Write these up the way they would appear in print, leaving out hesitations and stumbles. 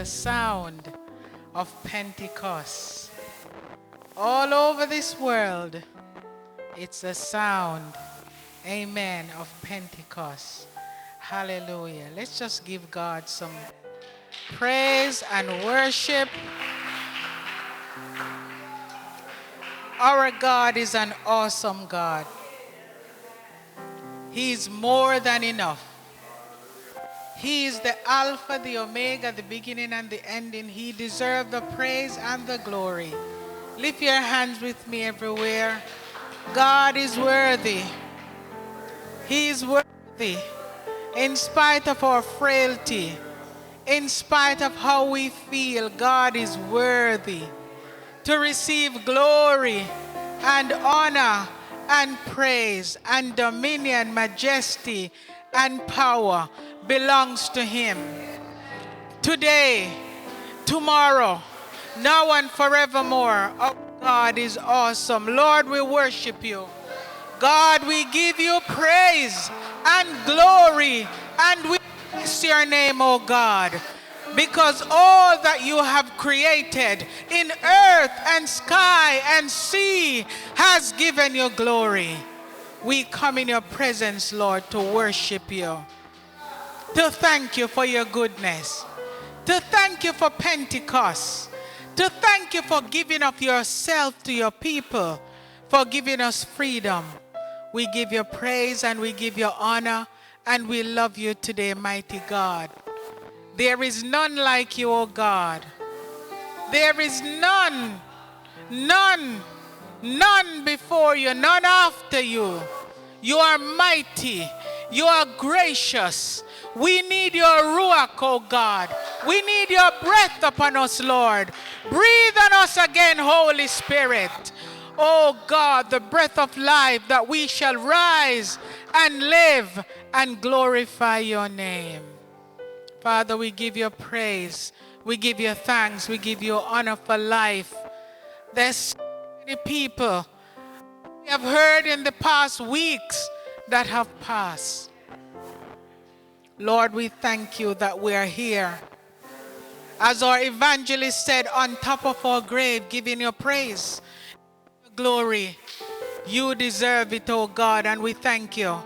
a sound of Pentecost. All over this world, it's a sound, amen, of Pentecost. Hallelujah. Let's just give God some praise and worship. Our God is an awesome God. He is more than enough. He is the Alpha, the Omega, the beginning and the ending. He deserves the praise and the glory. Lift your hands with me everywhere. God is worthy. He is worthy. In spite of our frailty, in spite of how we feel, God is worthy to receive glory and honor and praise and dominion, majesty and power belongs to Him. Today, tomorrow, now and forevermore, our God is awesome. Lord, we worship you. God, we give you praise and glory, and we bless your name, O God, because all that you have created in earth and sky and sea has given you glory. We come in your presence, Lord, to worship you, to thank you for your goodness, to thank you for Pentecost, to thank you for giving of yourself to your people, for giving us freedom. We give you praise and we give you honor, and we love you today, mighty God. There is none like you, O God. There is none before you, none after you. You are mighty. You are gracious. We need your ruach, O God. We need your breath upon us, Lord. Breathe on us again, Holy Spirit. Oh God, the breath of life, that we shall rise and live and glorify your name. Father, we give you praise. We give you thanks. We give you honor for life. There's so many people we have heard in the past weeks that have passed. Lord, we thank you that we are here. As our evangelist said, on top of our grave, giving you praise, glory. You deserve it, oh God, and we thank you.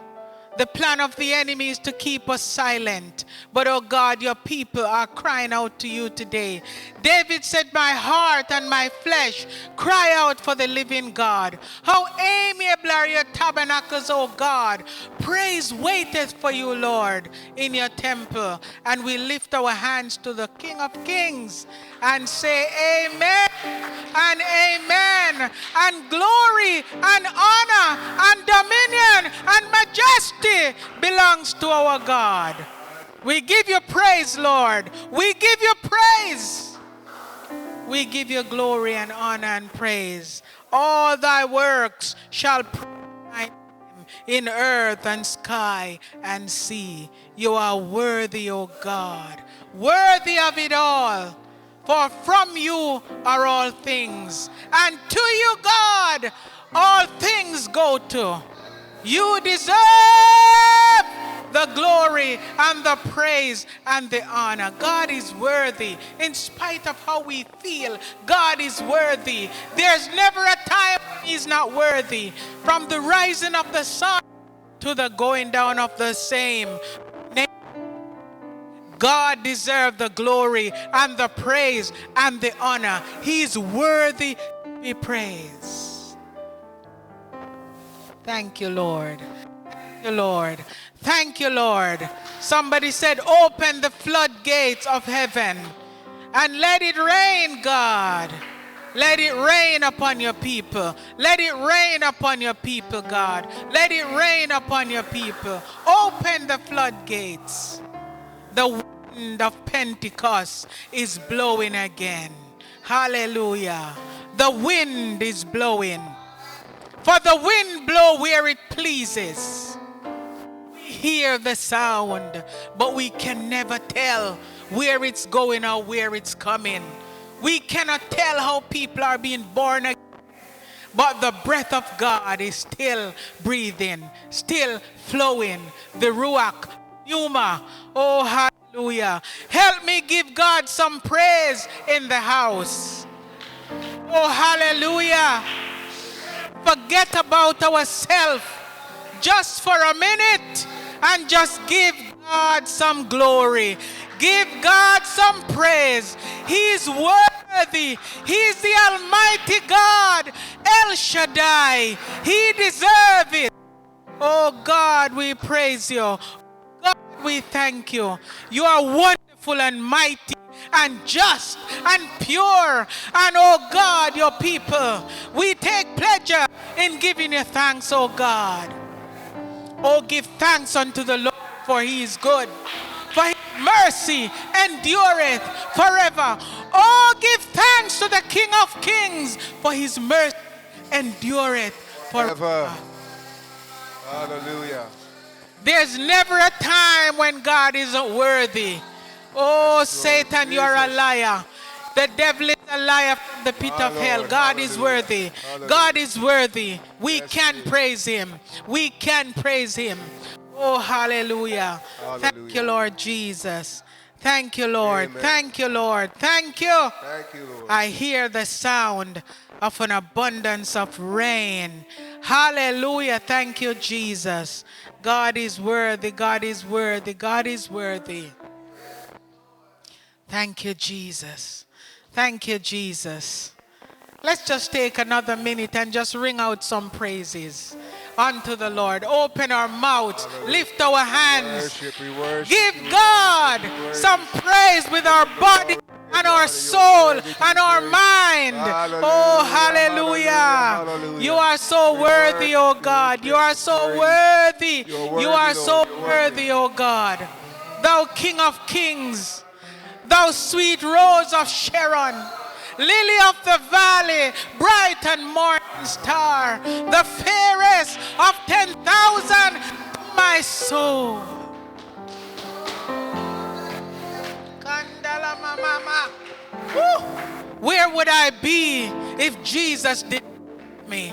The plan of the enemy is to keep us silent. But, oh God, your people are crying out to you today. David said, my heart and my flesh cry out for the living God. How amiable are your tabernacles, O God. Praise waiteth for you, Lord, in your temple. And we lift our hands to the King of Kings and say amen and amen. And glory and honor and dominion and majesty belongs to our God. We give you praise, Lord. We give you praise. We give you glory and honor and praise. All thy works shall praise thy name in earth and sky and sea. You are worthy, O God, worthy of it all. For from you are all things, and to you, God, all things go to. You deserve the glory and the praise and the honor. God is worthy. In spite of how we feel, God is worthy. There's never a time He's not worthy. From the rising of the sun to the going down of the same, God deserves the glory and the praise and the honor. He's worthy to be praised. Thank you, Lord. Thank you, Lord. Thank you, Lord. Somebody said, open the floodgates of heaven and let it rain, God. Let it rain upon your people. Let it rain upon your people, God. Let it rain upon your people. Open the floodgates. The wind of Pentecost is blowing again. Hallelujah. The wind is blowing. For the wind blow where it pleases. We hear the sound, but we can never tell where it's going or where it's coming. We cannot tell how people are being born again. But the breath of God is still breathing, still flowing. The ruach, pneuma, oh hallelujah. Hallelujah. Help me give God some praise in the house. Oh, hallelujah. Forget about ourselves just for a minute and just give God some glory. Give God some praise. He's worthy. He's the Almighty God, El Shaddai. He deserves it. Oh God, we praise you. God, we thank you. You are wonderful and mighty and just and pure. And oh God, your people, we take pleasure in giving you thanks, oh God. Oh, give thanks unto the Lord, for he is good. For his mercy endureth forever. Oh, give thanks to the King of Kings, for his mercy endureth forever. Hallelujah. There's never a time when God isn't worthy. Oh, Satan, you're a liar. The devil is a liar from the pit of hell. God is worthy. God is worthy. We can praise him. We can praise him. Oh, hallelujah. Thank you, Lord Jesus. Thank you, Lord. Amen. Thank you, Lord. Thank you. Thank you, Lord. I hear the sound of an abundance of rain. Hallelujah. Thank you, Jesus. God is worthy. God is worthy. God is worthy. Thank you, Jesus. Thank you, Jesus. Let's just take another minute and just ring out some praises unto the Lord. Open our mouths, lift our hands, We worship give you. God some praise with our body and our soul and our mind. Oh, hallelujah. Hallelujah. You are so worthy, oh God. You are so worthy. You are so worthy, oh God. Thou King of Kings, thou sweet rose of Sharon, lily of the valley, bright and morning star, the fairest of 10,000, my soul. Kandala mama. Woo! Where would I be if Jesus didn't love me?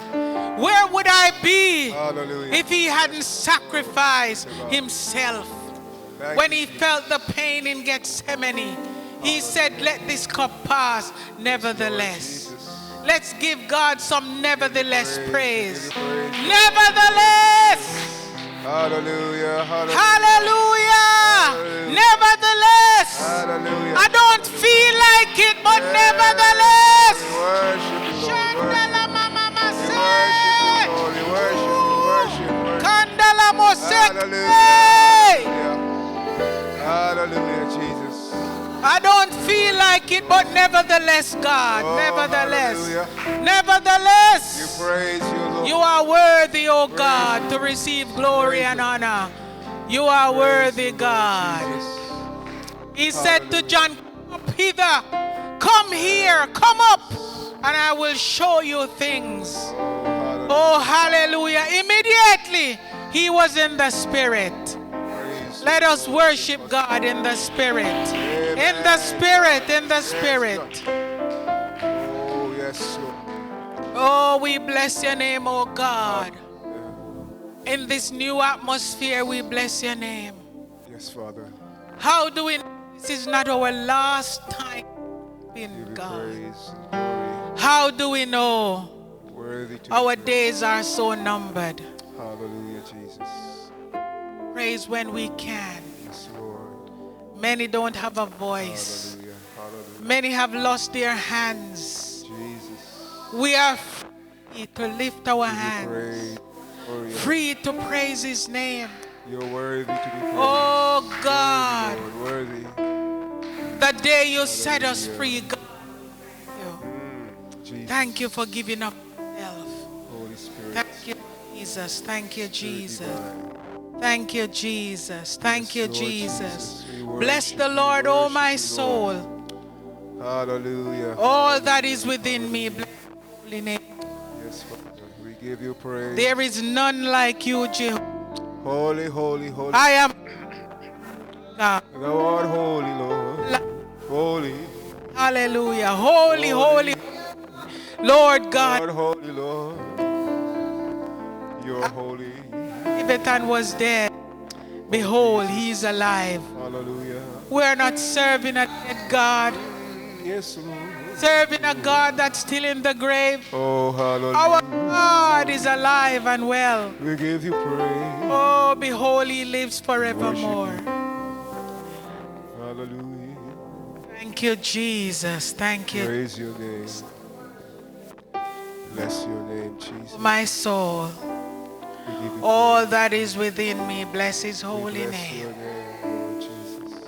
Where would I be Hallelujah. if he hadn't sacrificed himself? Thank When you, he Jesus. felt the pain in Gethsemane, he said, let this cup pass, nevertheless. Lord Jesus. Let's give God some nevertheless praise. Give you praise. Nevertheless. Hallelujah. Hallelujah. Hallelujah. Nevertheless. Hallelujah. I don't feel like it, but We nevertheless. worship you, Lord. Shandala mama We mase. worship you, Lord. We worship you. Worship. Kandala mosek. Hallelujah. Hallelujah, Jesus. I don't feel like it, but nevertheless, God, Oh, nevertheless, hallelujah. nevertheless, You praise you, Lord. you are worthy, oh God, to receive glory and honor. You are worthy, God. He said to John, come up hither, come here, come up, and I will show you things. Oh, hallelujah. Immediately, he was in the spirit. Let us worship God in the spirit. In the spirit, in the spirit. Oh, yes, Lord. Oh, we bless your name, oh God. In this new atmosphere, we bless your name. Yes, Father. How do we know this is not our last time Give in you God? praise and glory. How do we know Worthy to our be praised. days are so numbered? Hallelujah, Jesus. Praise when we can. Yes, Lord. Many don't have a voice. Hallelujah. Hallelujah. Many have lost their hands. Jesus. We are free to lift our Give you hands. praise. Glory. Free to praise his name. You're worthy to be praised. Oh God, Worthy, Lord. the day you set us free, God. Jesus. Thank you for giving up yourself. Holy Spirit. Thank you, Jesus. Thank you, Jesus. Divine. Thank you, Jesus. Thank you, Yes, Lord Jesus. We Bless worship the you, Lord, oh worship my you, soul. Lord. Hallelujah. All that is within me, bless your holy name. Yes, Father. We give you praise. There is none like you, Jehovah. Holy, holy, holy. I am God. Thou art holy, Lord. Holy. Hallelujah. Holy, holy, Lord God. Lord, holy, Lord. You're holy. Leviathan was dead. Behold, he is alive. Hallelujah. We're not serving a dead God, Yes, Lord. serving a God that's still in the grave. Oh, hallelujah. Our God is alive and well. We give you praise. Oh, behold, he lives forevermore. Hallelujah. Thank you, Jesus. Thank you, Praise your name. Bless your name, Jesus. my soul. We give you All that is within me, bless his praise. holy Bless name. your name, Lord Jesus.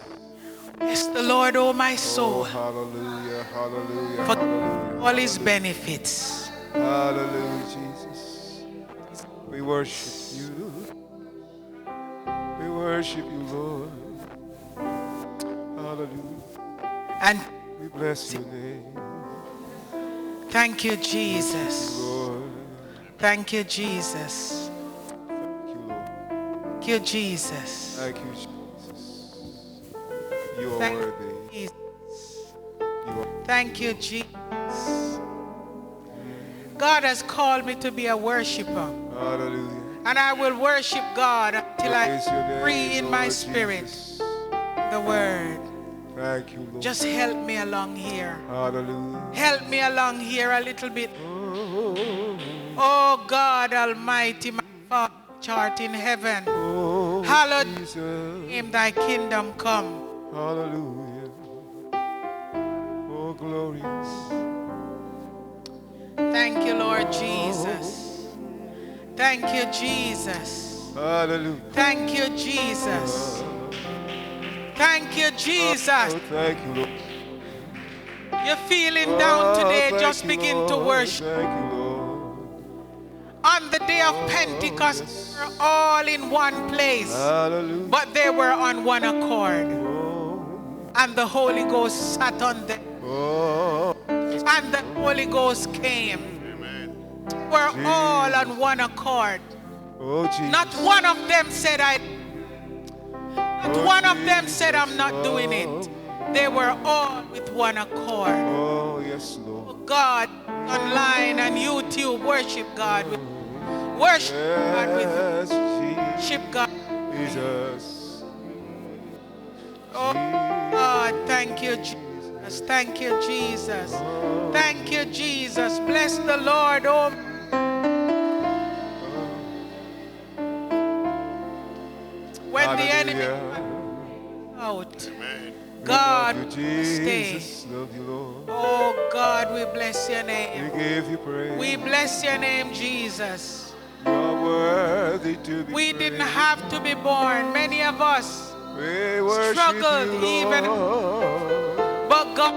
Bless the Lord, oh my Oh, soul, hallelujah, hallelujah, for hallelujah. all his hallelujah. benefits. Hallelujah, Jesus. We worship you. We worship you, Lord. Hallelujah. And We bless your name. thank you, Jesus. Lord. Thank you, Jesus. Thank you, Lord. Thank you, Jesus. Thank you, Jesus. You are Thank you, worthy. Jesus. You are Thank you, Jesus. God has called me to be a worshiper, hallelujah. and I will worship God until I Praise your name, free in my Lord spirit Jesus. the word. Thank you, Lord. Just help me along here. Hallelujah. Help me along here a little bit. Oh, Oh God Almighty, my Father, which art in heaven, oh, hallowed Jesus. name thy kingdom come. Hallelujah. Oh, glorious. Thank you, Lord Jesus. Thank you, Jesus. Hallelujah. Thank you, Jesus. Thank you, Jesus. Oh, thank you, Lord. You're feeling down today, thank just you, begin to Lord. worship. Thank you, Lord. On the day of Pentecost, yes. we were all in one place, Hallelujah. but they were on one accord. Oh, And the Holy Ghost sat on them, oh, and the Holy Ghost came. We're all on one accord. oh, Jesus. Not one of them said Oh, one of them said, I'm Jesus. not doing it. They were all with one accord. Oh, yes, Lord. God, online and YouTube, worship God. Worship God with Yes, worship God. Jesus. Oh God, thank you, Jesus. Thank you, Jesus. Thank you, Jesus. Bless the Lord. Oh, when the enemy out, God love you, stay. Jesus. Love you, Lord. Oh God, we bless your We name. give you praise. We bless your name, Jesus. You are worthy to be We praised. didn't have to be born. Many of us We worship struggled you, even, Lord. but God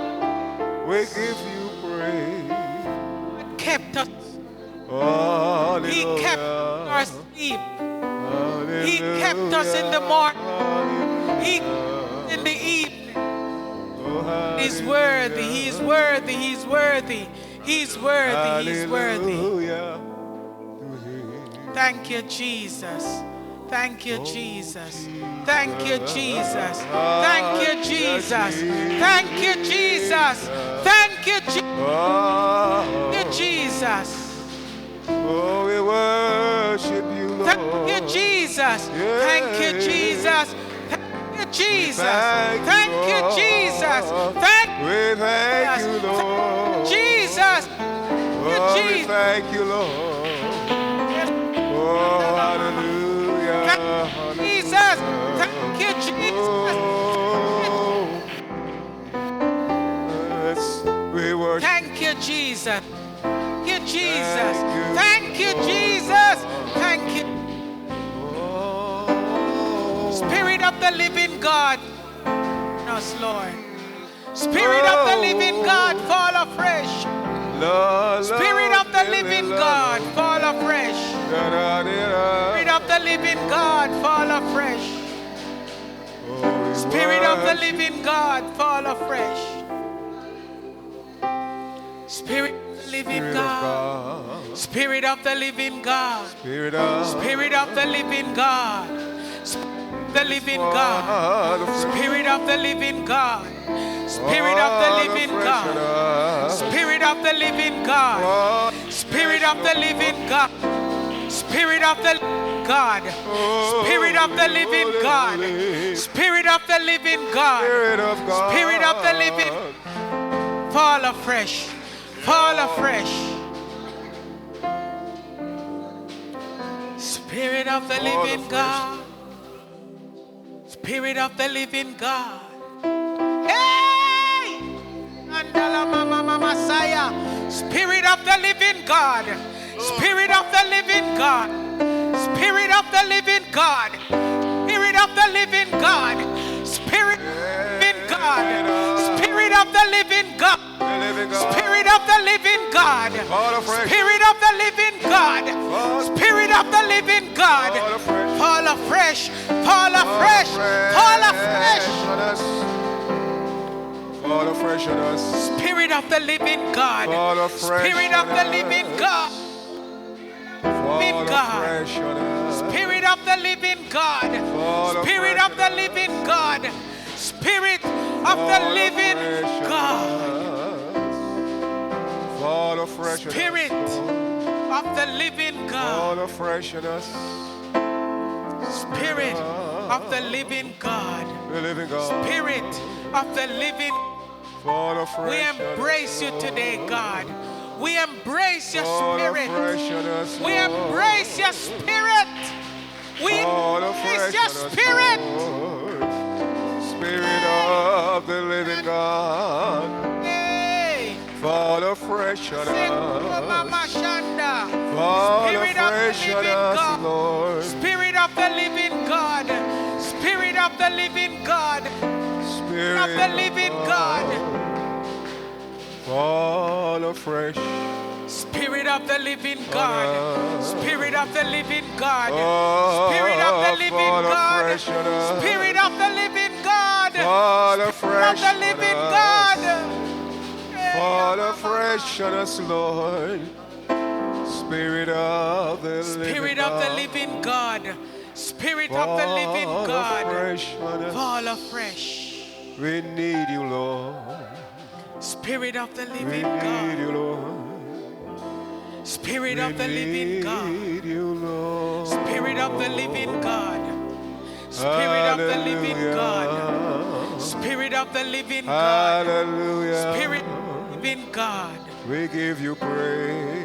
We give you praise. kept us. Hallelujah. He kept our sleep. Hallelujah. He kept us in the morning. Hallelujah. He kept us in the evening. Oh, He's worthy. He's worthy. He's worthy. He's worthy. He's worthy. Hallelujah. Thank you, Jesus. Thank you, Jesus. Thank you, Jesus. Thank you, Jesus. Thank you, Jesus. Thank you, Jesus. Oh, we worship you, Lord. Thank you, Jesus. Thank you, Jesus. Thank you, Jesus. Thank you, Jesus. We thank you, Lord. Jesus. Oh, we thank you, Lord. Oh, hallelujah. Thank you, Jesus. Thank you, Jesus. Oh, yes, we worship. Thank you, Jesus. Thank you, Jesus. Thank you, Jesus. Thank you. Spirit of the living God, us, Lord. Spirit of the living God, fall afresh. Spirit of the living God, fall afresh. Spirit of the living God, fall afresh. Spirit of the living God, fall afresh. Spirit of the living God. Spirit of the living God. Spirit of the living God. The living God. Spirit of the living God. Spirit of the living God. Spirit of the living God. Spirit of the living God. Spirit of the God. Spirit of the living God. Spirit of the living God. Spirit of God. Spirit of the living. Fall afresh. Fall afresh. Spirit of the living God. Spirit of the living God. Hey! Andala mama mama saya. Spirit of the living God. Spirit of the living God. Spirit of the living God. Spirit of the living God. Spirit of the living God. Spirit of the living God. Spirit of the living God. Spirit of the living God. Spirit of the living God. Fall afresh. Fall afresh. Fall afresh. Fall afresh on us. Spirit of the living God. Spirit of the living God. Living God. Spirit of the living God. Spirit of the living God. Spirit of the living God. Fall afresh on us. Spirit of the living God. Fall afresh on us. Spirit of the living God. The living God. Spirit of the living. Fall afresh. We embrace you today, God. We embrace your Fall spirit. afresh on us, We Lord. embrace your spirit. We Fall embrace afresh your on us, spirit. Lord. Spirit of the living God. Hey. Fall afresh on Mama us. Shanda. Fall Spirit of the afresh on living us, God. Lord. Spirit of the living God. Spirit of the living God. Spirit Of the living God. Fall afresh. Spirit of the living God. Spirit of the living God. Oh, Spirit of the living fall God. afresh on us. Spirit of the living God. Fall Spirit of afresh the on living us. God. Fall afresh on us, Lord. Spirit of the Spirit of the living God. Spirit of the living Fall God. afresh on us. Fall afresh. We need you, Lord. Spirit of the We living need God. you, Lord. Spirit of the living God. We need you, Lord. Spirit of the living God. Spirit of the living God. Spirit of the living God. Hallelujah. Spirit of the living God. We give you praise.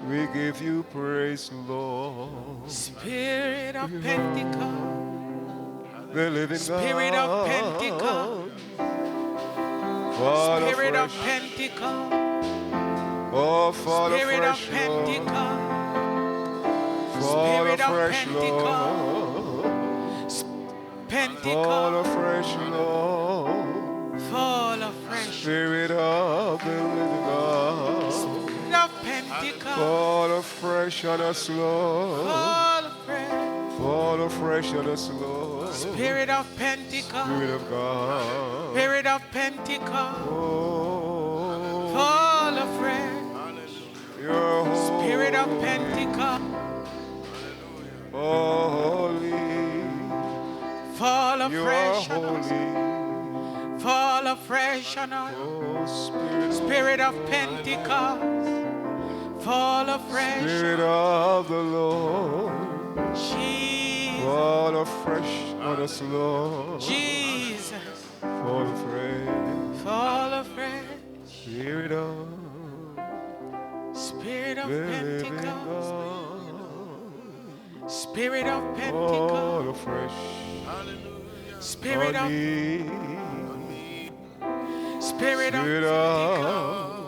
We give you praise, Lord. Spirit of Pentecost. The living Spirit God. of Pentecost. Fall Spirit of afresh. Pentecost. Oh, fall Spirit of afresh, Lord. Pentecost. Fall Spirit of afresh, Lord. Fall Pentecost. afresh, Lord. Fall afresh. Spirit of the living God. Spirit of Pentecost. Fall afresh on us, Lord. Fall afresh. Fall afresh on us, Lord. Spirit of Pentecost. Spirit of God. Spirit of Pentecost. Oh, Fall afresh. you're holy. Spirit of Pentecost. Holy. Fall You are afresh on us. holy. Fall afresh on us. Oh, Spirit. Spirit of Pentecost. Fall afresh. Spirit of the Lord. Jesus. Fall afresh on us, Lord. Jesus. Fall afresh. Fall afresh. Spirit of Spirit of the living Pentecost. God. Spirit of Fall Pentecost. afresh Spirit on of me. Spirit of Spirit of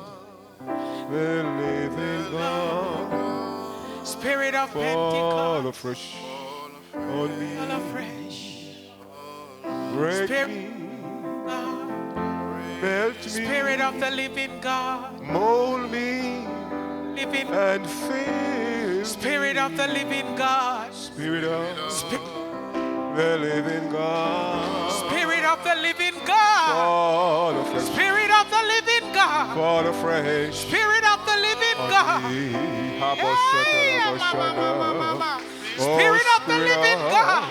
the living God. Spirit of Fall Pentecost. afresh on me. Fall afresh. Break Spirit me. God. Melt me. Spirit of the living God. Mold me Living and fill Spirit me. of the living God. Spirit of the living God. Spirit of the living God. Fall afresh. Spirit of the living God. Fall afresh. Spirit of the living God. Hey, mama, mama, mama. Spirit of the living God.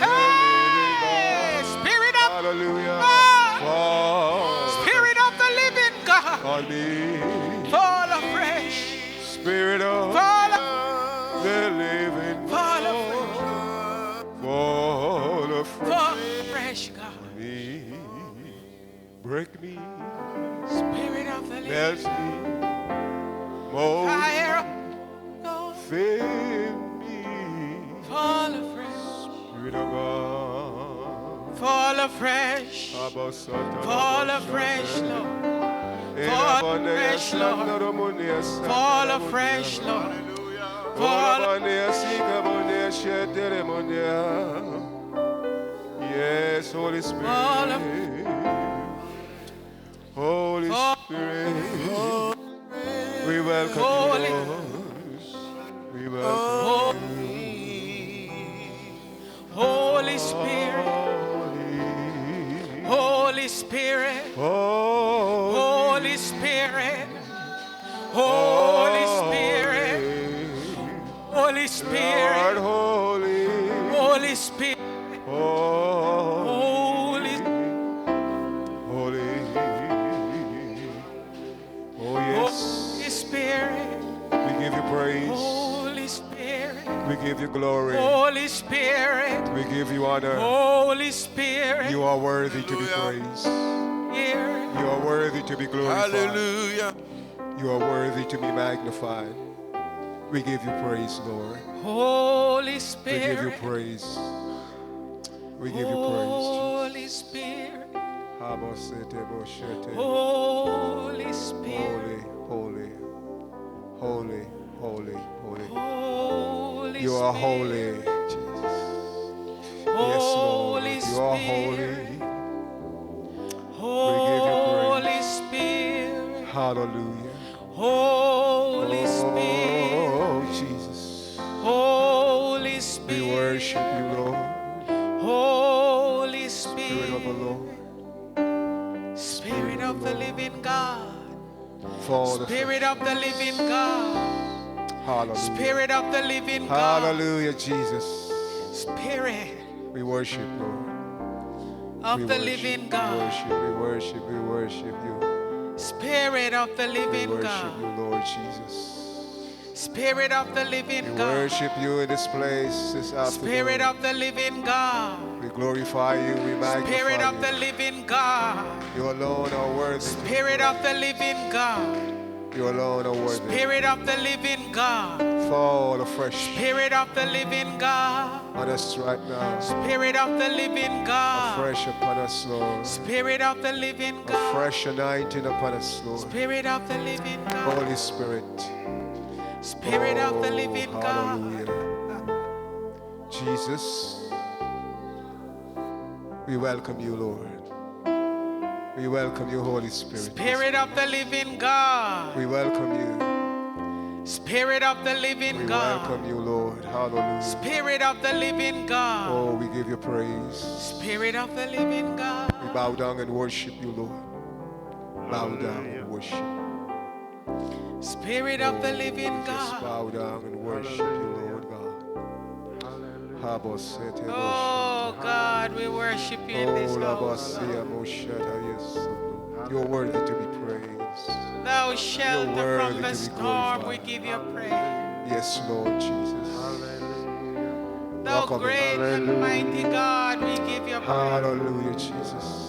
Hey, Spirit of Hallelujah. God. Fall Spirit of the living God. on me. Fall afresh. Spirit of fresh, God. me, break me, Spirit of the living melt me, mold me, fire, God, fill me, fall afresh, Spirit of God. fall afresh, fall afresh, Lord. Fall afresh, Lord. Fall afresh, Lord. Fall. Yes, Holy Spirit. Holy Spirit. We welcome Holy. you, Lord. We welcome you. Holy Spirit. Holy Spirit. Holy Spirit. Holy Spirit. Holy Spirit. Holy. Holy Spirit. Holy. Holy. Oh yes. Holy Spirit. We give you praise. Holy Spirit. We give you glory. Holy Spirit. We give you honor. Holy Spirit. You are worthy to be praised. You are worthy to be glorified. Hallelujah. You are worthy to be magnified. We give you praise, Lord. Holy We Spirit. give you praise. We give you Holy Spirit. praise. Holy Spirit. Holy, holy, holy, holy, holy. Holy You are Spirit. holy, Jesus. Yes, Lord. Holy You are holy. Spirit. We give you Holy praise. Spirit. Hallelujah. Holy Spirit. Oh, Jesus. Holy We Spirit. worship you, Lord. Holy Spirit of the Spirit. Lord. Spirit of the living God. Fall Spirit afresh. of the living God. Hallelujah. Spirit of the living God. Hallelujah, Jesus. Spirit We worship, Lord. of We the worship, living we God. worship, we worship, we worship you. Spirit of the We living worship you, God. Lord Jesus. Spirit of the We living God. worship you in this place this Spirit afternoon. of the living God. We glorify you, we Spirit of the magnify you. living God. You alone are worthy. Spirit of the living God. You alone are worthy. Spirit of the living God. Fall afresh Spirit of the living God. on us right now. Spirit of the living God. Fresh upon us, Lord. Spirit of the living A God. fresh anointing upon us, Lord. Spirit of the living God. Holy Spirit. Spirit of the living God. Hallelujah. Jesus, we welcome you, Lord. We welcome you, Holy Spirit. Spirit of the living God. We welcome you. Spirit of the living We God. welcome you, Lord. Hallelujah. Spirit of the living God. Oh, we give you praise. Spirit of the living God. We bow down and worship you, Lord. Bow down and worship. Spirit of the living We just God. bow down and worship you, Lord God. Oh God, we worship you in this house. You're worthy to be praised. Thou shelter from worthy the to be storm, we glorified. give you praise. Yes, Lord Jesus. Thou Welcome in. great and mighty God, we give you praise. Hallelujah, Jesus.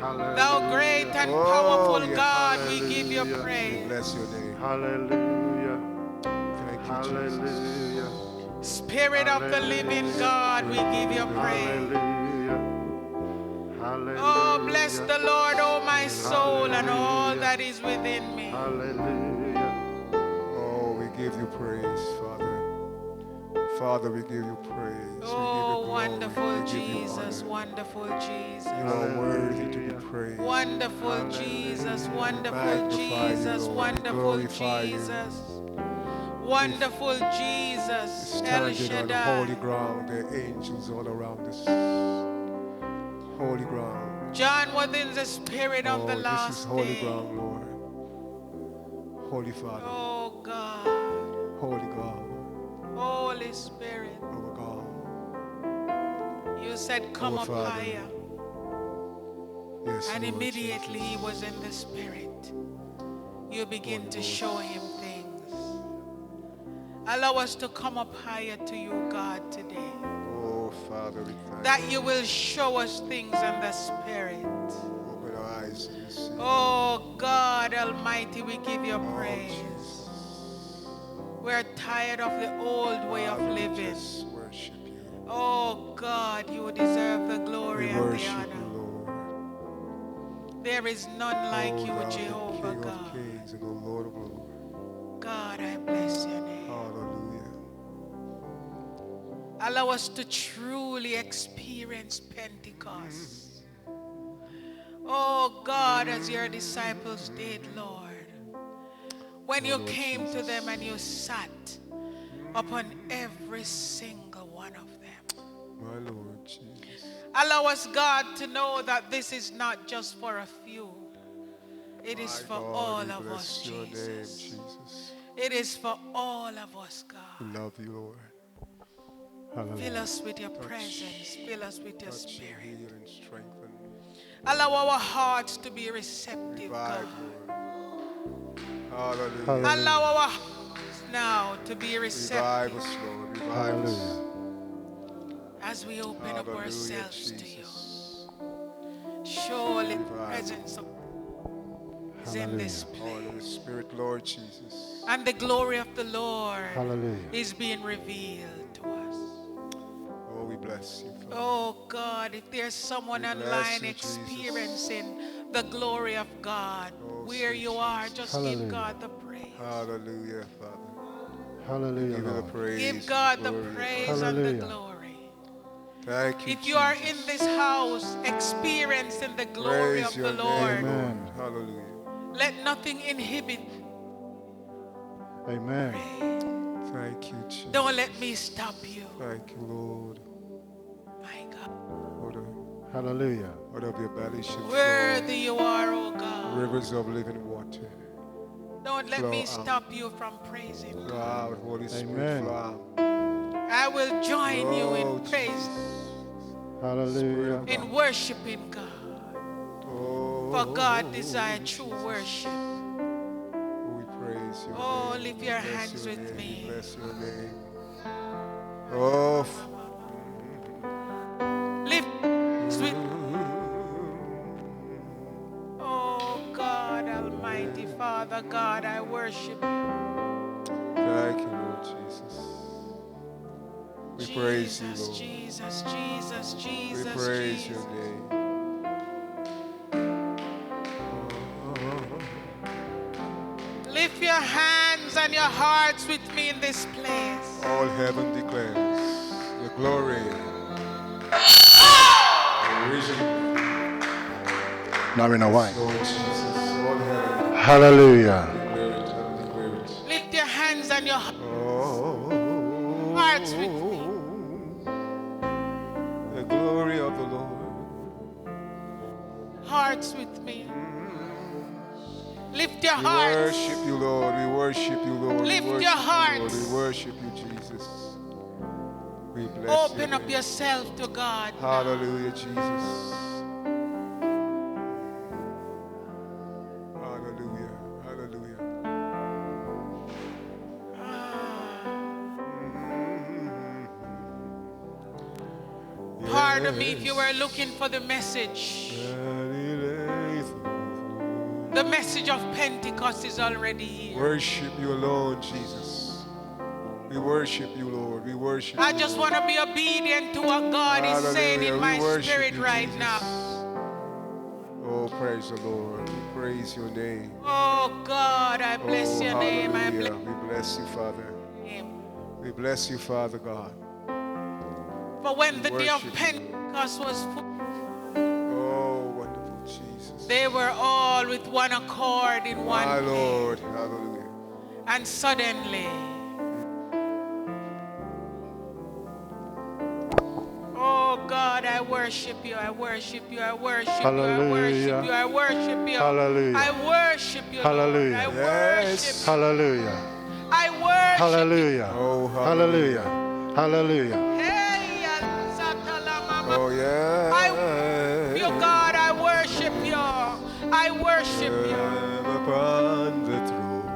Thou great and Oh, powerful yes. God, we give you We praise. bless your name. Hallelujah. Thank you, Jesus. Hallelujah. Spirit of the living God, we give you praise. Hallelujah. Hallelujah. Oh, bless the Lord, oh my soul, and all that is within me. Hallelujah. Oh, we give you praise, Father. Father, we give you praise. We give you Oh, glory. wonderful We give you Jesus, honor. wonderful You Jesus. are worthy to be praised. Wonderful Jesus, wonderful magnify you, Jesus, Lord. We wonderful glorify you. Jesus. Wonderful Jesus, El Standing on holy Shaddai. ground, there are angels all around us. Holy ground. John was in the spirit on the Oh, this is last holy day. ground, Lord. Holy Father. Oh God, Holy God. Holy Spirit, Our God. you said come Our up Father. higher. Yes, And Lord immediately he Jesus. was in the spirit. You begin to show him things. Allow us to come up higher to you, God, today. Oh, Father. Father, we thank that you will show us things in the Spirit. Open our eyes to see. Oh God Almighty, we give you Oh, praise. Jesus. We're tired of the old way of Father, we living. just worship you. Oh God, you deserve the We glory and the worship you, honor. Lord. There is none like Oh, you, thou the Jehovah King of God. kings and the Lord of lords. God, I bless your name. Hallelujah. Allow us to truly experience Pentecost. Oh God, as your disciples did, Lord. When you Lord came to Jesus. them and you sat upon every single one of them. My Lord Jesus. Allow us, God, to know that this is not just for a few. It is My for God, all we of bless us, your name, Jesus. Jesus. It is for all of us, We God. love you, Lord. Fill us with your Touch. presence. Fill us with your Touch and spirit. heal and strengthen. Allow our hearts to be receptive, Revive, God. Lord. Hallelujah. Hallelujah. Allow our hearts now to be Revive receptive us, Lord. Revive us. as we open up Hallelujah, ourselves to you. Jesus. Surely the Revive. presence of is in this Oh, place. in the Spirit, Lord Jesus. And the glory of the Lord Hallelujah. is being revealed to us. Oh, we bless you, Father. Oh God, if there's someone We bless online you, Jesus. experiencing the glory of God, Oh, where sweet you are, Jesus. just give Hallelujah. God the praise. Hallelujah, Father. Hallelujah, Give you the Lord. praise. Give God the glory, praise honor. and the Hallelujah. glory. Thank you, If you are Jesus. in this house experiencing the glory Praise of your the name, Lord, Amen. Lord. Hallelujah. let nothing inhibit. Amen. Thank you, Jesus. Don't let me stop you. Thank you, Lord. My God. Hallelujah. Out of your belly should Worthy flow you are, oh God. rivers of living water. Don't let Flow me out. stop you from praising Flow God. out, Holy Spirit. Amen. Flow out. I will join you Oh, in praise, Jesus. Spirit Hallelujah. of God. in worshiping God. Oh, For God desires true Jesus. worship. We praise your Oh, name. lift We your bless hands your with name. me. We bless your name. Oh, Lift hands with Oh God, Almighty Father God, I worship you. thank you, Lord Jesus. We praise you, Jesus, Lord. Jesus, Jesus, We Jesus, praise Jesus. your name. Lift your hands and your hearts with me in this place. All heaven declares the glory. Now in a while. Lord Jesus, all heaven Hallelujah. declare it, declare it. Lift your hands and your Oh, hearts with me. the glory of the Lord. Hearts with me. Lift your We hearts. worship you, Lord. We worship you, Lord. We Lift worship your you, Lord. hearts. We worship you, Jesus. We bless Open your up name. yourself to God now. Hallelujah, Jesus. Hallelujah. Hallelujah. Pardon me if you were looking for the message. The message of Pentecost is already here. Worship you alone, Jesus. We worship you, Lord. We worship you. I just want to be obedient to what God is saying in my spirit right now. Oh, praise the Lord. We praise your name. Oh God, I bless your name. I bless Hallelujah. We bless you, Father. your name. We bless you, Father God. For when the day of worship you. Pentecost was full, Oh, wonderful Jesus. they were all with one accord in one My place. Lord. Hallelujah. And suddenly, oh God, I worship you, I worship you, I worship you, I worship you, I worship you. Hallelujah. I worship you, Lord. Hallelujah. I Yes. worship you. Hallelujah. I worship you. Hallelujah. Oh, Hallelujah. Hallelujah. Hey, Al-Satalamama. Oh, yeah. I worship you, God, I worship you. I worship you. Upon the throne.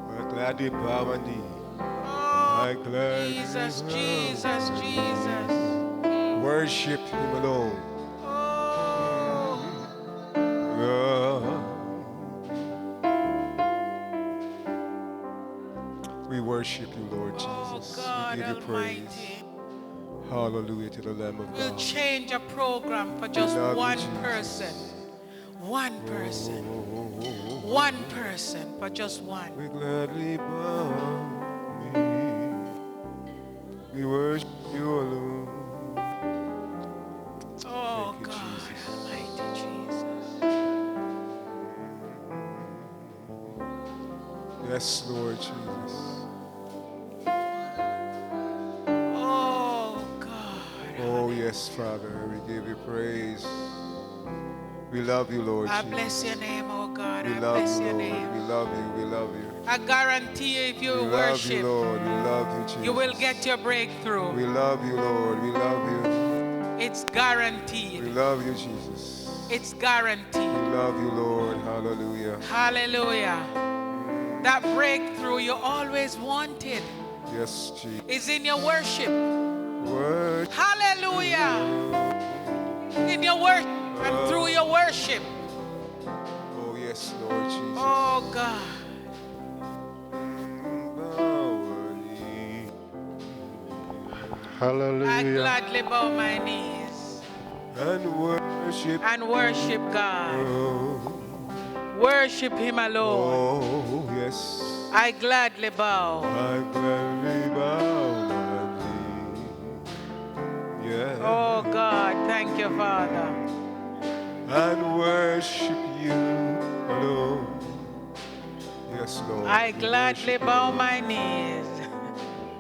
My gladly bow my knee. Oh, I gladly Jesus, bow Jesus, my Jesus. Worship him alone. We worship you, Lord Jesus. God We give you praise. Almighty. Hallelujah to the Lamb of We'll God. change a program for just love you, one Jesus. person. One person. One person for just one. We gladly bow. We worship you alone. Oh Thank you, God Jesus. Almighty Jesus. Yes, Lord Jesus. Oh God. Oh, yes, Father. We give you praise. We love you, Lord I Jesus. bless your name, oh God. We I love bless you, your Lord. name. We love you. We love you. I guarantee you, if We you love you, worship, Lord. We love you, Jesus. you will get your breakthrough. We love you, Lord. We love you. It's We guaranteed. love you, Jesus. It's guaranteed. We love you, Lord. Hallelujah. Hallelujah. That breakthrough you always wanted Yes, Jesus. is in your worship. Word. Hallelujah. In your worship and through your worship. Oh, yes, Lord Jesus. Oh God. I Hallelujah. gladly bow my knees And worship. and worship God. Oh, Worship Him alone. oh, yes. I gladly bow. I gladly bow my knee. Yeah. Oh God, thank you, Father. And worship you alone. Yes, Lord. I We gladly worship you, bow Lord. my knees.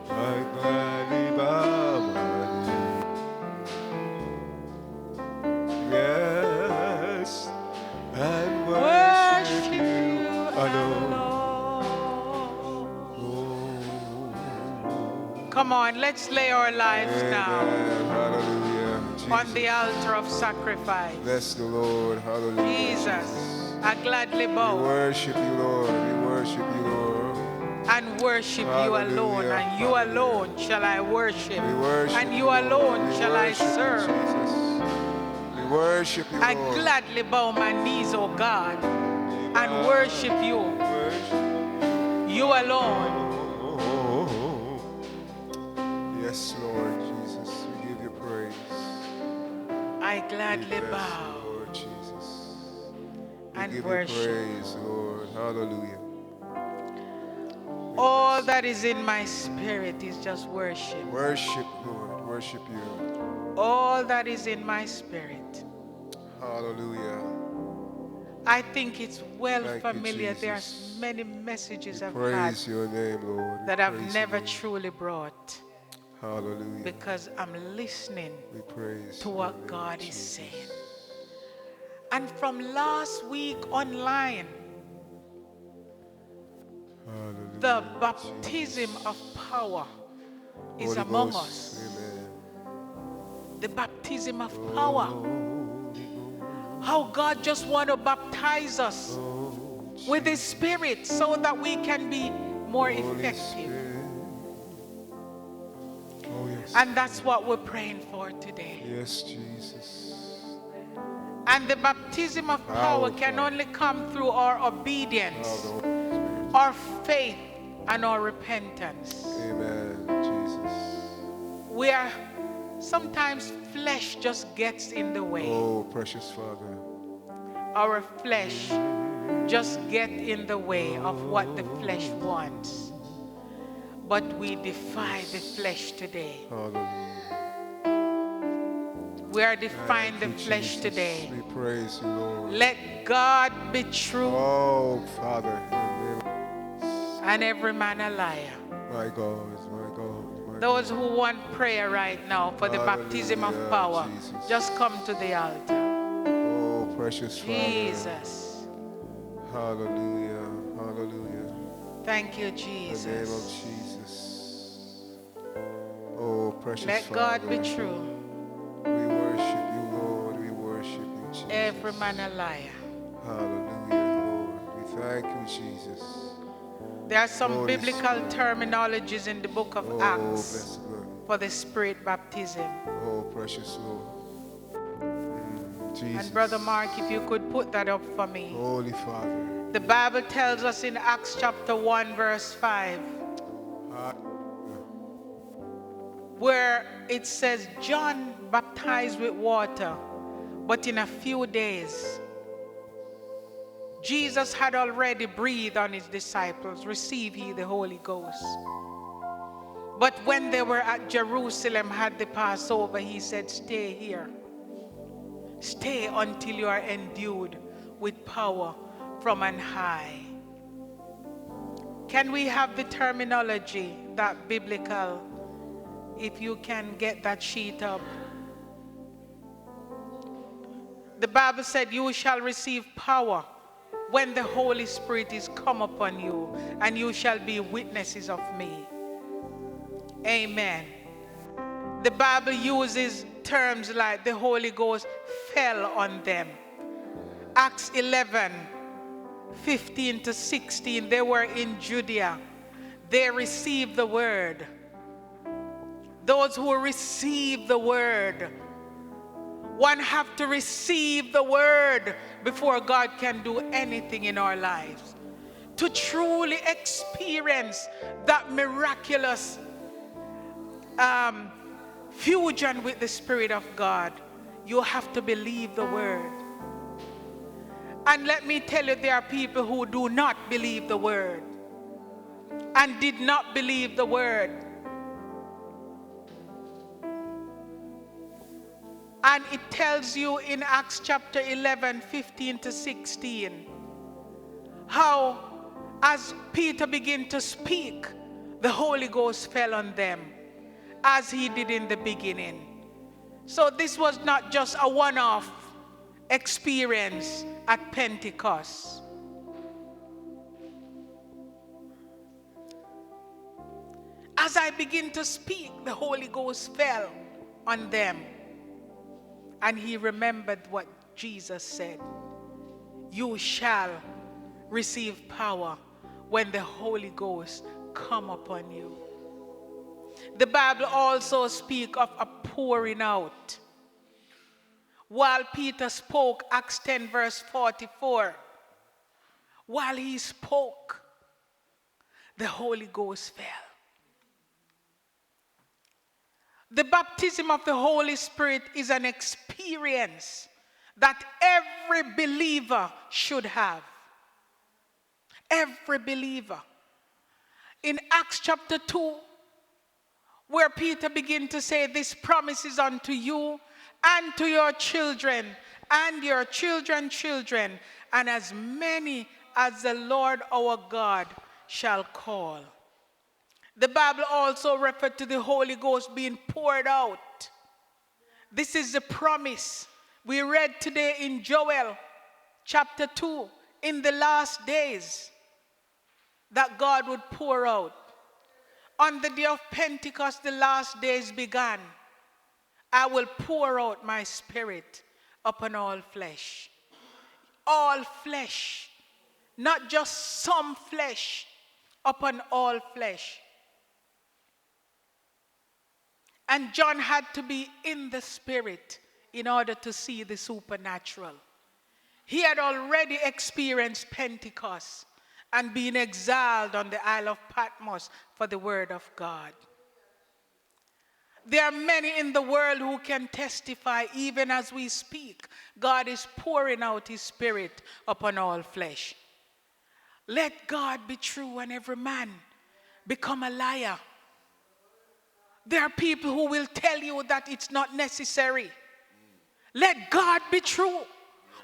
I gladly bow my knee. Yes. And worship you alone. Oh. Come on, let's lay our lives now Amen. Hallelujah. Jesus. on the altar of sacrifice. Bless the Lord. Hallelujah. Jesus, I gladly We bow worship you, Lord. We worship you, Lord. and worship you alone, Hallelujah. and you alone shall I worship, We worship and you Lord. alone We shall I worship you, serve. Jesus. We worship you, I Lord. gladly bow my knees, O God, and We worship you, worship you alone. you. Yes, Lord Jesus. We give you praise. I We gladly bless bow you, Lord Jesus. We and give worship. you praise, Lord. Hallelujah. We All bless that is in my spirit is just worship. you. Worship, Lord. Worship you. All that is in my spirit. Hallelujah. I think it's well Thank you, familiar. There are Jesus. many messages We I've had praise your name, Lord. We that I've praise never your name. truly brought Hallelujah. because I'm listening We praise to your what name, God is Jesus. saying. And from last week online, Hallelujah. the baptism Jesus. of power is Holy among Ghost. us. Amen. The baptism of power. Holy Ghost. How God just want to baptize us Oh, with His Spirit so that we can be more Holy effective. Spirit. Oh, yes. And that's what we're praying for today. Yes, Jesus. And the baptism of power can Powerful. only come through our Power obedience, of the Holy Spirit. our faith, and our repentance. Amen, Jesus. We are sometimes flesh just gets in the way. Oh, precious Father. Our flesh just get in the way of what the flesh wants. But we defy the flesh today. Hallelujah. We are defying the Thank you, flesh Jesus. today. We praise you, Lord. Let God be true Oh, Father. In the name of and every man a liar. my God, my God, my Those God. who want prayer right now for the baptism of Hallelujah, power, Jesus. just come to the altar. Oh, precious Father. Jesus. Hallelujah, hallelujah. Thank you, In the name of Jesus. Jesus. Oh, precious Let Father. God be true, We worship you, Lord. We worship you, Jesus. every man a liar. Hallelujah, Lord. We thank you, Jesus. There are some Holy biblical Spirit. terminologies in the book of Oh, Acts bless God. for the Spirit baptism. Oh, precious Lord. Jesus. And Brother Mark, if you could put that up for me. Holy Father. The Bible tells us in Acts chapter 1 verse 5, where it says, John baptized with water, but in a few days, Jesus had already breathed on his disciples, receive ye the Holy Ghost. But when they were at Jerusalem, had the Passover, he said, stay here. Stay until you are endued with power from on high. Can we have the terminology, that biblical, if you can get that sheet up? The Bible said, you shall receive power when the Holy Spirit is come upon you, and you shall be witnesses of me. Amen. The Bible uses terms like the Holy Ghost fell on them. Acts 11, 15 to 16, they were in Judea. They received the word. Those who receive the word, one have to receive the word before God can do anything in our lives. To truly experience that miraculous fusion with the Spirit of God, you have to believe the word. And let me tell you, there are people who do not believe the word and did not believe the word. And it tells you in Acts chapter 11, 15 to 16, how as Peter began to speak, the Holy Ghost fell on them, as he did in the beginning. So this was not just a one-off experience at Pentecost. As I begin to speak, the Holy Ghost fell on them. And he remembered what Jesus said. You shall receive power when the Holy Ghost come upon you. The Bible also speaks of a pouring out. While Peter spoke, Acts 10 verse 44, while he spoke, the Holy Ghost fell. The baptism of the Holy Spirit is an experience that every believer should have. Every believer. In Acts chapter 2, where Peter began to say, this promise is unto you and to your children and your children's children, and as many as the Lord our God shall call. The Bible also referred to the Holy Ghost being poured out. This is the promise we read today in Joel chapter 2, in the last days, that God would pour out. On the day of Pentecost, the last days began. I will pour out my Spirit upon all flesh. All flesh. Not just some flesh, upon all flesh. And John had to be in the Spirit in order to see the supernatural. He had already experienced Pentecost and been exiled on the Isle of Patmos for the word of God. There are many in the world who can testify, even as we speak, God is pouring out his Spirit upon all flesh. Let God be true and every man become a liar. There are people who will tell you that it's not necessary. Let God be true.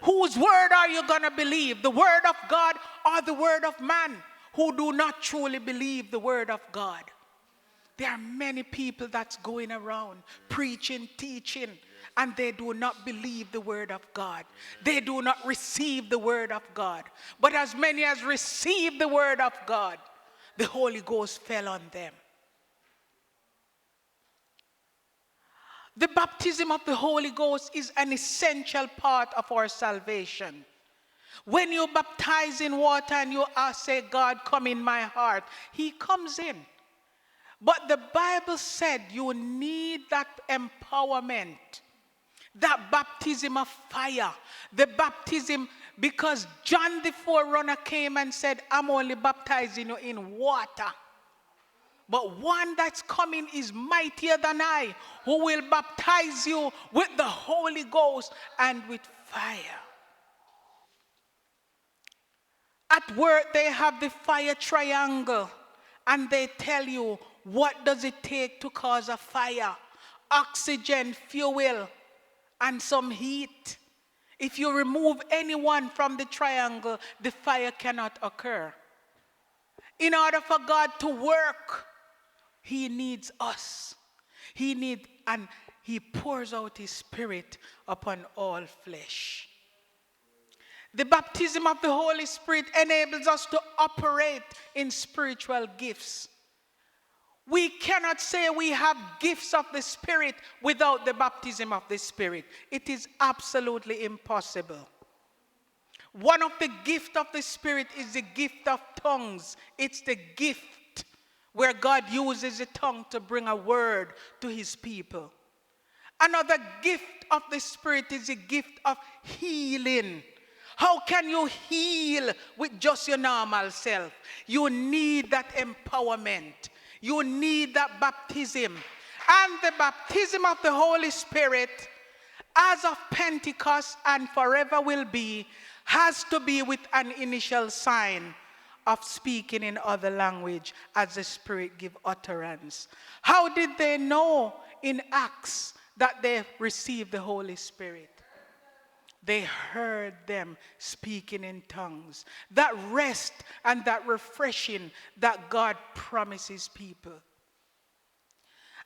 Whose word are you going to believe? The word of God or the word of man, who do not truly believe the word of God? There are many people that's going around preaching, teaching, and they do not believe the word of God. They do not receive the word of God. But as many as received the word of God, the Holy Ghost fell on them. The baptism of the Holy Ghost is an essential part of our salvation. When you baptize in water and you say, God, come in my heart, he comes in. But the Bible said you need that empowerment, that baptism of fire, the baptism, because John the forerunner came and said, I'm only baptizing you in water. But one that's coming is mightier than I, who will baptize you with the Holy Ghost and with fire. At work, they have the fire triangle, and they tell you what does it take to cause a fire. Oxygen, fuel, and some heat. If you remove anyone from the triangle, the fire cannot occur. In order for God to work, he needs us. And he pours out his Spirit upon all flesh. The baptism of the Holy Spirit enables us to operate in spiritual gifts. We cannot say we have gifts of the Spirit without the baptism of the Spirit. It is absolutely impossible. One of the gifts of the Spirit is the gift of tongues. It's the gift where God uses the tongue to bring a word to his people. Another gift of the Spirit is the gift of healing. How can you heal with just your normal self? You need that empowerment. You need that baptism. And the baptism of the Holy Spirit, as of Pentecost and forever will be, has to be with an initial sign of speaking in other language as the Spirit give utterance. How did they know in Acts that they received the Holy Spirit? They heard them speaking in tongues. That rest and that refreshing that God promises people.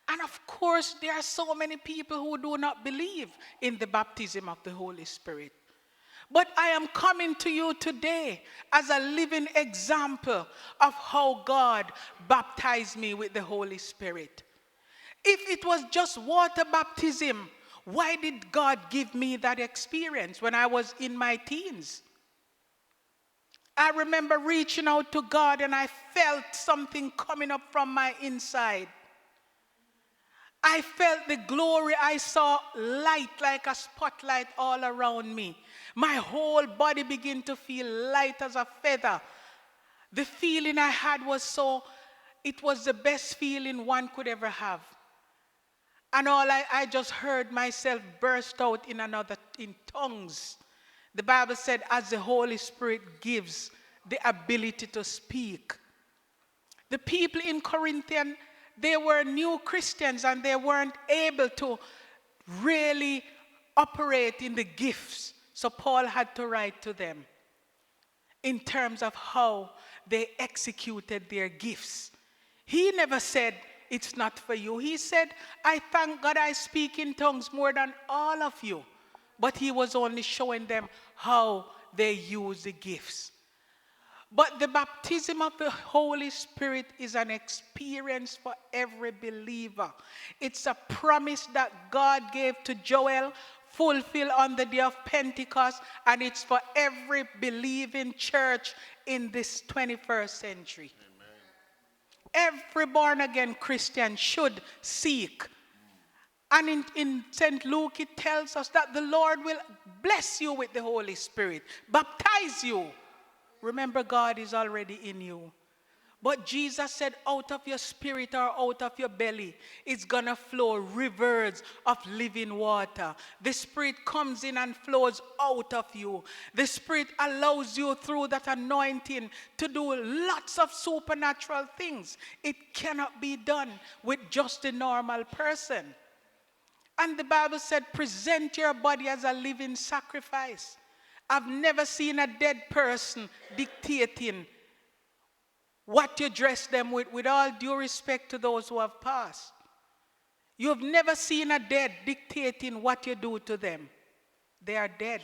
And of course, there are so many people who do not believe in the baptism of the Holy Spirit. But I am coming to you today as a living example of how God baptized me with the Holy Spirit. If it was just water baptism, why did God give me that experience when I was in my teens? I remember reaching out to God and I felt something coming up from my inside. I felt the glory. I saw light like a spotlight all around me. My whole body began to feel light as a feather. The feeling I had it was the best feeling one could ever have. And I just heard myself burst out in tongues. The Bible said, as the Holy Spirit gives the ability to speak. The people in Corinthian, they were new Christians and they weren't able to really operate in the gifts. So Paul had to write to them in terms of how they executed their gifts. He never said, it's not for you. He said, I thank God I speak in tongues more than all of you. But he was only showing them how they use the gifts. But the baptism of the Holy Spirit is an experience for every believer. It's a promise that God gave to Joel, fulfilled on the day of Pentecost, and it's for every believing church in this 21st century. Every born-again Christian should seek. And in St. Luke, it tells us that the Lord will bless you with the Holy Spirit, baptize you. Remember, God is already in you. But Jesus said, out of your spirit or out of your belly, it's going to flow rivers of living water. The Spirit comes in and flows out of you. The Spirit allows you through that anointing to do lots of supernatural things. It cannot be done with just a normal person. And the Bible said, present your body as a living sacrifice. I've never seen a dead person dictating what you dress them with all due respect to those who have passed. You've never seen a dead dictating what you do to them. They are dead.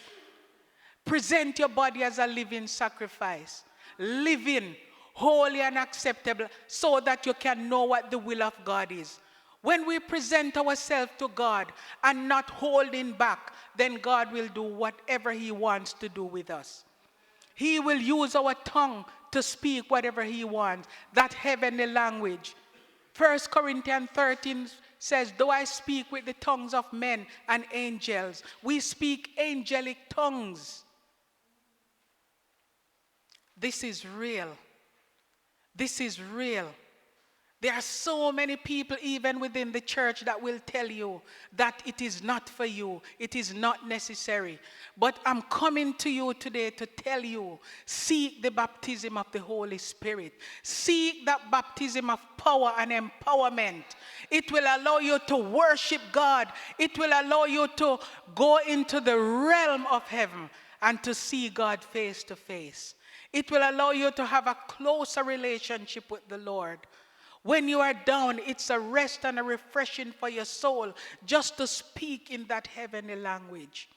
Present your body as a living sacrifice, living, holy and acceptable, so that you can know what the will of God is. When we present ourselves to God and not holding back, then God will do whatever he wants to do with us. He will use our tongue to speak whatever he wants, that heavenly language. 1 Corinthians 13 says, though I speak with the tongues of men and angels, we speak angelic tongues. This is real. This is real. There are so many people even within the church that will tell you that it is not for you. It is not necessary. But I'm coming to you today to tell you, seek the baptism of the Holy Spirit. Seek that baptism of power and empowerment. It will allow you to worship God. It will allow you to go into the realm of heaven and to see God face to face. It will allow you to have a closer relationship with the Lord. When you are down, it's a rest and a refreshing for your soul just to speak in that heavenly language.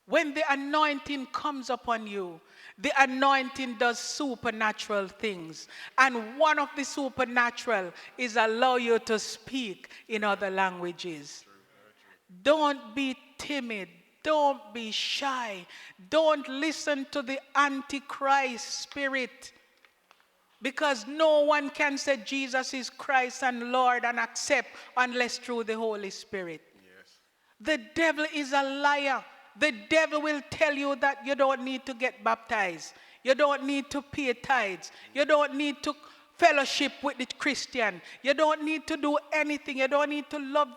When the anointing comes upon you, the anointing does supernatural things. And one of the supernatural is allow you to speak in other languages. Don't be timid. Don't be shy. Don't listen to the Antichrist spirit. Because no one can say Jesus is Christ and Lord and accept unless through the Holy Spirit. Yes. The devil is a liar. The devil will tell you that you don't need to get baptized. You don't need to pay tithes. You don't need to fellowship with the Christian. You don't need to do anything. You don't need to love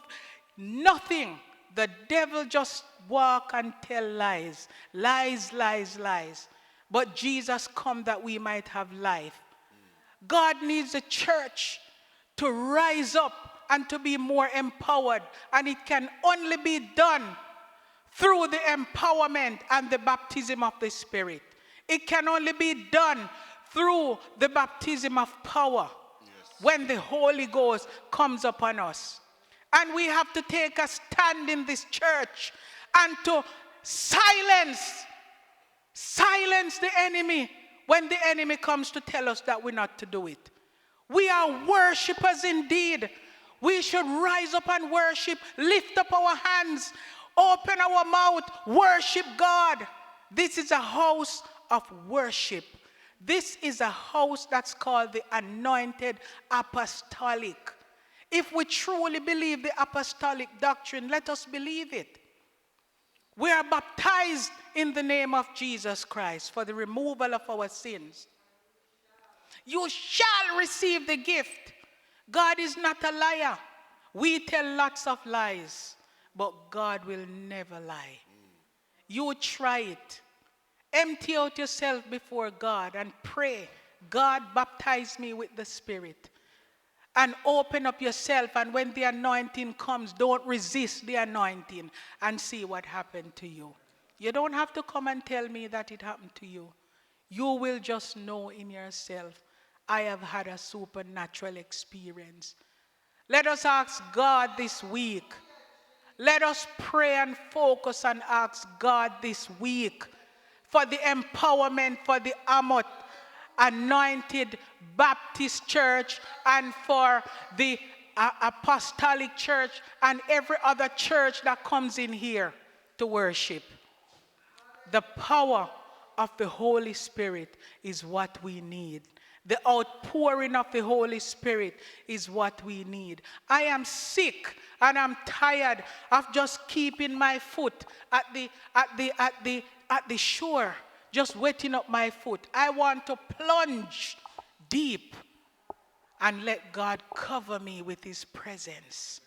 nothing. The devil just walk and tell lies. Lies, lies, lies. But Jesus come that we might have life. God needs a church to rise up and to be more empowered. And it can only be done through the empowerment and the baptism of the Spirit. It can only be done through the baptism of power. Yes. When the Holy Ghost comes upon us. And we have to take a stand in this church and to silence the enemy when the enemy comes to tell us that we're not to do it. We are worshipers indeed. We should rise up and worship, lift up our hands, open our mouth, worship God. This is a house of worship. This is a house that's called the Anointed Apostolic. If we truly believe the apostolic doctrine, let us believe it. We are baptized in the name of Jesus Christ for the removal of our sins. You shall receive the gift. God is not a liar. We tell lots of lies, but God will never lie. You try it. Empty out yourself before God and pray, God, baptize me with the Spirit. And open up yourself, and when the anointing comes, don't resist the anointing and see what happened to you. You don't have to come and tell me that it happened to you. You will just know in yourself, I have had a supernatural experience. Let us ask God this week. Let us pray and focus and ask God this week for the empowerment for the Anointed Baptist Church and for the Apostolic Church and every other church that comes in here to worship. The power of the Holy Spirit is what we need. The outpouring of the Holy Spirit is what we need. I am sick and I'm tired of just keeping my foot at the shore, just wetting up my foot. I want to plunge deep and let God cover me with his presence.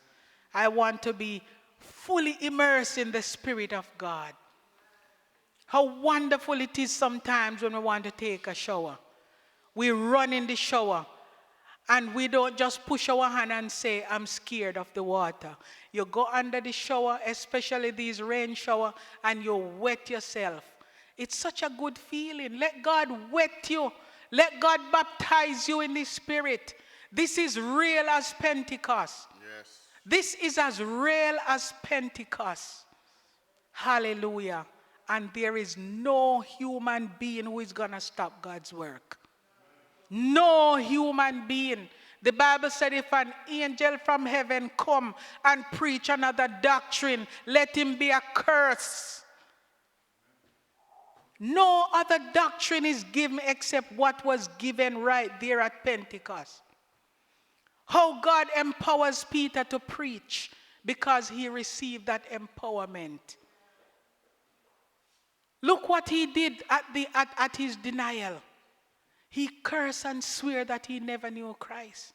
I want to be fully immersed in the Spirit of God. How wonderful it is sometimes when we want to take a shower. We run in the shower and we don't just push our hand and say, I'm scared of the water. You go under the shower, especially these rain shower, and you wet yourself. It's such a good feeling. Let God wet you. Let God baptize you in the Spirit. This is real as Pentecost. Yes. This is as real as Pentecost. Hallelujah. And there is no human being who is going to stop God's work. No human being. The Bible said if an angel from heaven come and preach another doctrine, let him be accursed. No other doctrine is given except what was given right there at Pentecost. How God empowers Peter to preach because he received that empowerment. Look what he did at his denial. He cursed and swore that he never knew Christ.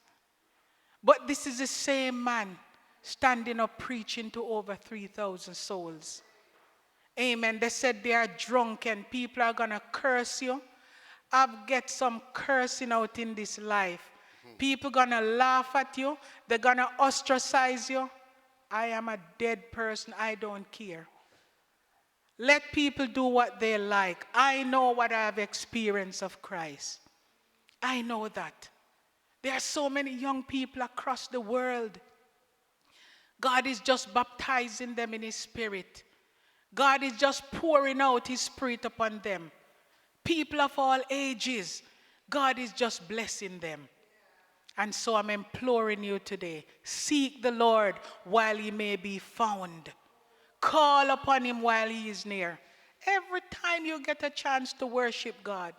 But this is the same man standing up preaching to over 3,000 souls. Amen. They said they are drunk and people are going to curse you. I've get some cursing out in this life. People going to laugh at you. They're going to ostracize you. I am a dead person. I don't care. Let people do what they like. I know what I have experienced of Christ. I know that. There are so many young people across the world. God is just baptizing them in His Spirit. God is just pouring out His Spirit upon them. People of all ages, God is just blessing them. And so I'm imploring you today, seek the Lord while He may be found. Call upon Him while He is near. Every time you get a chance to worship God,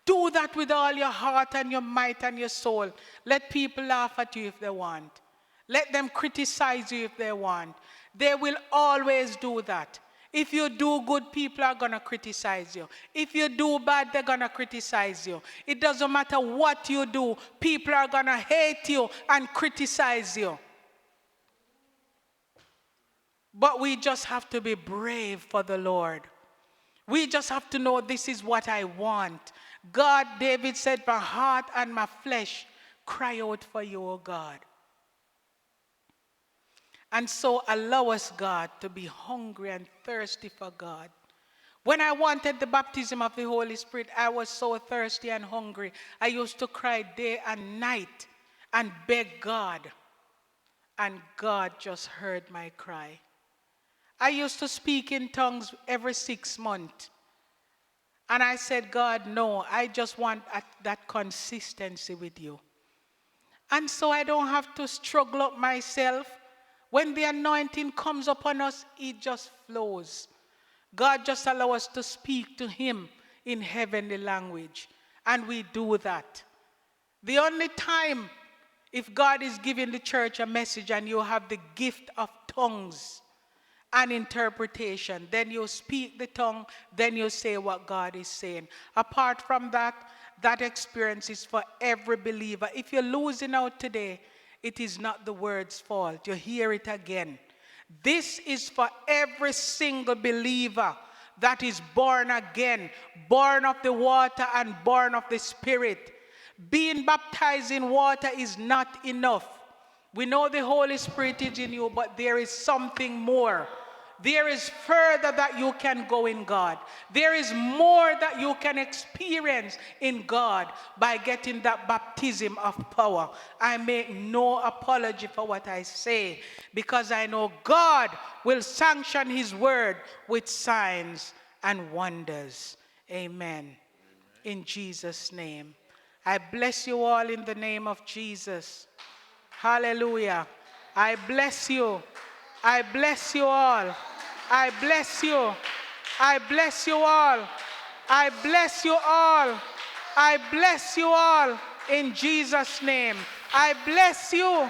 do that with all your heart and your might and your soul. Let people laugh at you if they want. Let them criticize you if they want. They will always do that. If you do good, people are going to criticize you. If you do bad, they're going to criticize you. It doesn't matter what you do, people are going to hate you and criticize you. But we just have to be brave for the Lord. We just have to know this is what I want. God, David said, my heart and my flesh cry out for you, O God. And so allow us, God, to be hungry and thirsty for God. When I wanted the baptism of the Holy Spirit, I was so thirsty and hungry. I used to cry day and night and beg God. And God just heard my cry. I used to speak in tongues every 6 months. And I said, God, no, I just want that consistency with you. And so I don't have to struggle up myself. When the anointing comes upon us, it just flows. God just allows us to speak to Him in heavenly language. And we do that. The only time, if God is giving the church a message and you have the gift of tongues and interpretation, then you speak the tongue, then you say what God is saying. Apart from that, that experience is for every believer. If you're losing out today, it is not the word's fault. You hear it again. This is for every single believer that is born again, born of the water and born of the Spirit. Being baptized in water is not enough. We know the Holy Spirit is in you, but there is something more. There is further that you can go in God. There is more that you can experience in God by getting that baptism of power. I make no apology for what I say because I know God will sanction His word with signs and wonders. Amen. In Jesus' name. I bless you all in the name of Jesus. Hallelujah. I bless you. I bless you all. I bless you. I bless you all. I bless you all. I bless you all in Jesus' name. I bless you.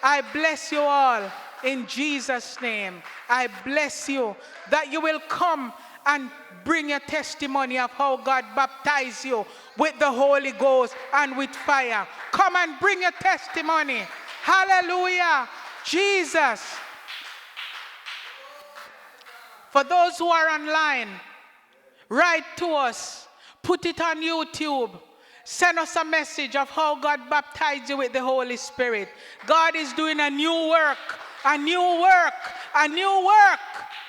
I bless you all in Jesus' name. I bless you that you will come and bring a testimony of how God baptized you with the Holy Ghost and with fire. Come and bring a testimony. Hallelujah. Jesus. For those who are online, write to us. Put it on YouTube. Send us a message of how God baptized you with the Holy Spirit. God is doing a new work, a new work, a new work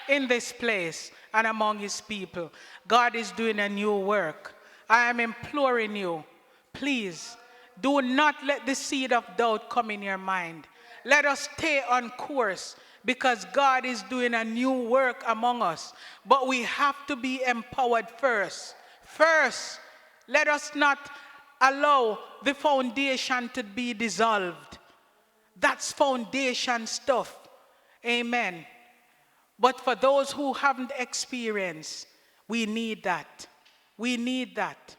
in this place and among His people. God is doing a new work. I am imploring you, please, do not let the seed of doubt come in your mind. Let us stay on course because God is doing a new work among us. But we have to be empowered first. First, let us not allow the foundation to be dissolved. That's foundation stuff. Amen. But for those who haven't experienced, we need that. We need that.